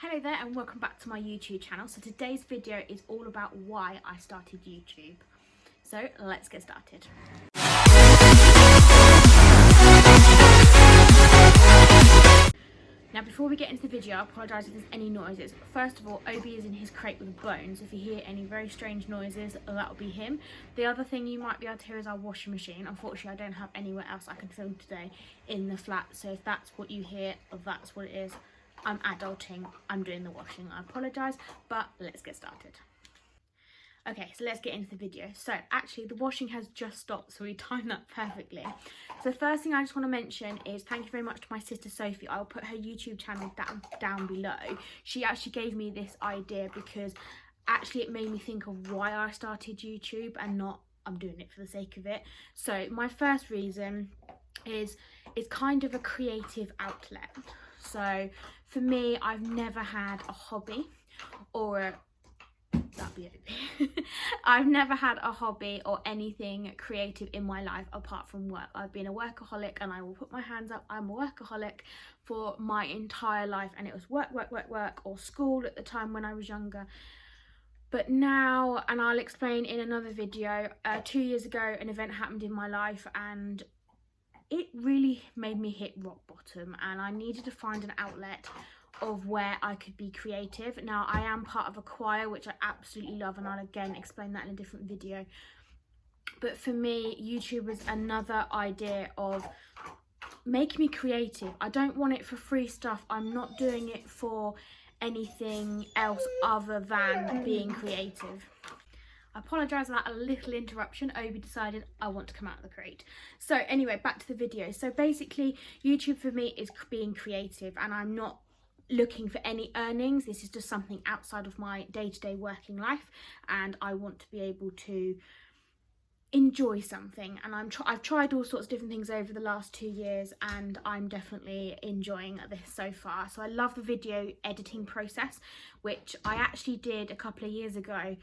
Hello there and welcome back to my YouTube channel. So today's video is all about why I started YouTube. So let's get started. Now before we get into the video, I apologise if there's any noises. First of all, Obi is in his crate with bones. If you hear any very strange noises, that'll be him. The other thing you might be able to hear is our washing machine. Unfortunately, I don't have anywhere else I can film today in the flat. So if that's what you hear, that's what it is. I'm adulting, I'm doing the washing, I apologise, but let's get started. Okay, so let's get into the video. So actually the washing has just stopped, so we timed that perfectly. So the first thing I just want to mention is thank you very much to my sister Sophie. I'll put her YouTube channel down below. She actually gave me this idea because actually it made me think of why I started YouTube and not I'm doing it for the sake of it. So my first reason is it's kind of a creative outlet. So for me, I've never had a hobby or I've never had a hobby or anything creative in my life apart from work. I've been a workaholic, and I will put my hands up, I'm a workaholic for my entire life, and it was work or school at the time when I was younger. But now, and I'll explain in another video, 2 years ago an event happened in my life and it really made me hit rock bottom, and I needed to find an outlet of where I could be creative. Now I am part of a choir, which I absolutely love, and I'll again explain that in a different video. But for me, YouTube was another idea of making me creative. I don't want it for free stuff. I'm not doing it for anything else other than being creative. I apologise for that a little interruption. Obi decided I want to come out of the crate. So anyway, back to the video. So basically, YouTube for me is being creative, and I'm not looking for any earnings. This is just something outside of my day-to-day working life, and I want to be able to enjoy something. And I've tried all sorts of different things over the last 2 years, and I'm definitely enjoying this so far. So I love the video editing process, which I actually did a couple of years ago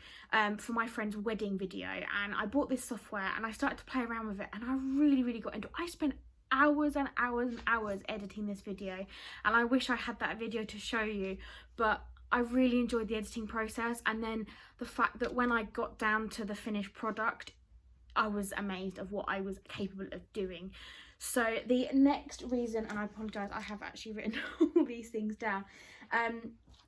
for my friend's wedding video, and I bought this software and I started to play around with it, and I really got into it. I spent hours and hours editing this video, and I wish I had that video to show you, but I really enjoyed the editing process. And then the fact that when I got down to the finished product, I was amazed of what I was capable of doing. So the next reason, and I apologise, I have actually written all these things down,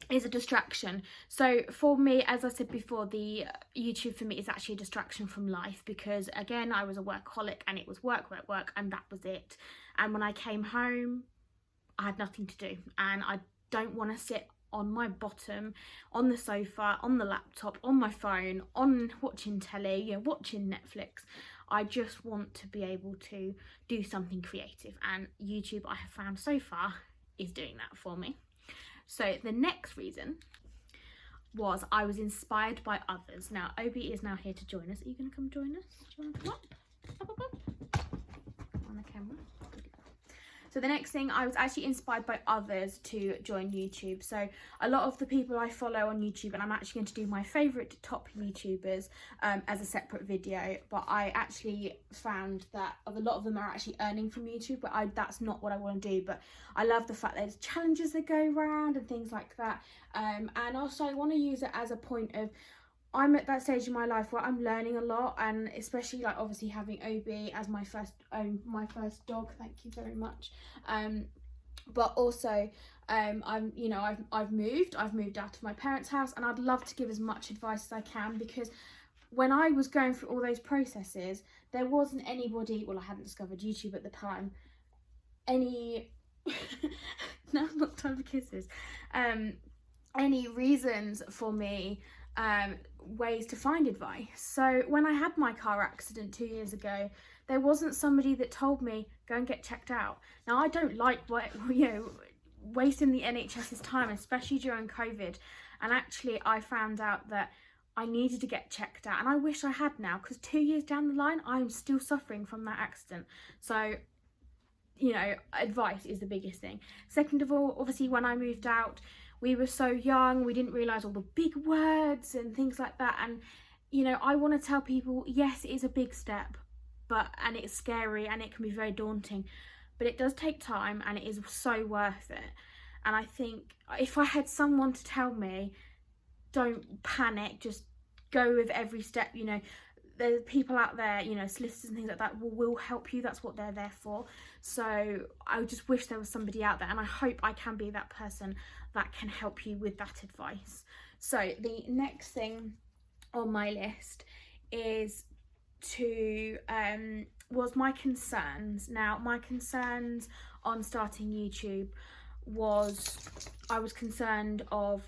is a distraction. So for me, as I said before, the YouTube for me is actually a distraction from life, because again, I was a workaholic and it was work, and that was it. And when I came home, I had nothing to do, and I don't want to sit on my bottom on the sofa, on the laptop, on my phone, on watching telly, watching Netflix. I just want to be able to do something creative, and YouTube, I have found so far, is doing that for me. So the next reason was I was inspired by others. Now Obi is now here to join us. Are you going to come join us? Do you want to come up? On the camera. So the next thing, I was actually inspired by others to join YouTube. So a lot of the people I follow on YouTube, and I'm actually going to do my favourite top YouTubers as a separate video, but I actually found that a lot of them are actually earning from YouTube, but that's not what I want to do. But I love the fact that there's challenges that go around and things like that. And also I want to use it as a point of, I'm at that stage in my life where I'm learning a lot, and especially like obviously having Obi as my first dog, thank you very much, but also I've moved out of my parents' house, and I'd love to give as much advice as I can, because when I was going through all those processes, there wasn't anybody, well, I hadn't discovered YouTube at the time, now's not time for kisses, any reasons for me, ways to find advice. So when I had my car accident 2 years ago, there wasn't somebody that told me go and get checked out. Now I don't like wasting the NHS's time, especially during COVID, and actually I found out that I needed to get checked out, and I wish I had now, because 2 years down the line I'm still suffering from that accident. So advice is the biggest thing. Second of all, obviously when I moved out, we were so young, we didn't realise all the big words and things like that. And, I want to tell people, yes, it is a big step, and it's scary and it can be very daunting, but it does take time and it is so worth it. And I think if I had someone to tell me, don't panic, just go with every step, you know, there's people out there, you know, solicitors and things like that will help you. That's what they're there for. So I just wish there was somebody out there, and I hope I can be that person that can help you with that advice. So the next thing on my list is was my concerns. Now, my concerns on starting YouTube was, I was concerned of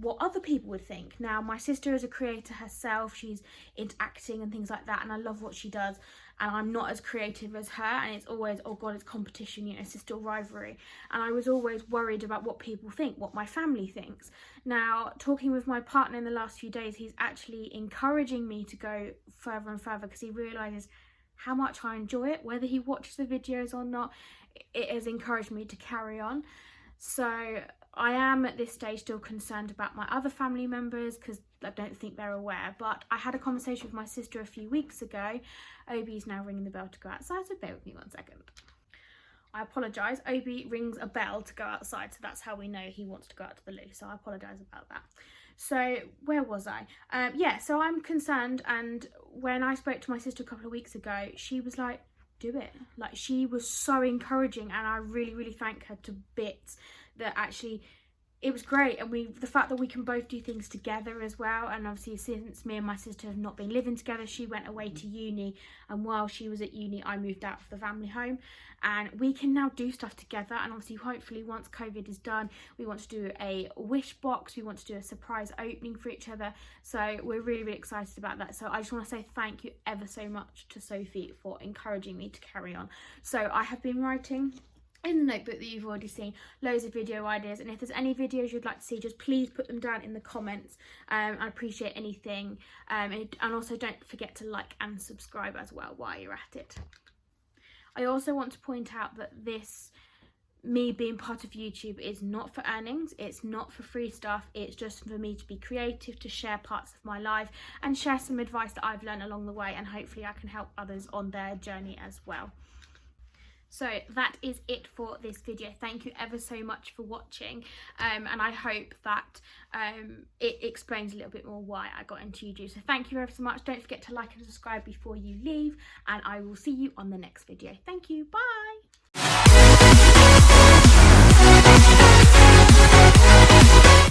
what other people would think. Now, my sister is a creator herself, she's into acting and things like that, and I love what she does, and I'm not as creative as her, and it's always, oh god, it's competition, you know, it's still rivalry, and I was always worried about what people think, what my family thinks. Now, talking with my partner in the last few days, he's actually encouraging me to go further and further, because he realises how much I enjoy it. Whether he watches the videos or not, it has encouraged me to carry on. So I am at this stage still concerned about my other family members, because I don't think they're aware, but I had a conversation with my sister a few weeks ago. Obi's now ringing the bell to go outside, so bear with me 1 second. I apologise, Obi rings a bell to go outside, so that's how we know he wants to go out to the loo, so I apologise about that. So where was I? Yeah, so I'm concerned, and when I spoke to my sister a couple of weeks ago, she was like, do it. Like, she was so encouraging, and I really thank her to bits. That actually it was great, and the fact that we can both do things together as well. And obviously, since me and my sister have not been living together, she went away to uni, and while she was at uni I moved out of the family home, and we can now do stuff together. And obviously, hopefully once COVID is done, we want to do a wish box, we want to do a surprise opening for each other, so we're really excited about that. So I just want to say thank you ever so much to Sophie for encouraging me to carry on. So I have been writing in the notebook that you've already seen loads of video ideas, and if there's any videos you'd like to see, just please put them down in the comments. I appreciate anything, and also don't forget to like and subscribe as well while you're at it. I also want to point out that me being part of YouTube is not for earnings, it's not for free stuff, it's just for me to be creative, to share parts of my life and share some advice that I've learned along the way, and hopefully I can help others on their journey as well. So that is it for this video. Thank you ever so much for watching, and I hope that it explains a little bit more why I got into YouTube. So thank you ever so much. Don't forget to like and subscribe before you leave, and I will see you on the next video. Thank you, bye.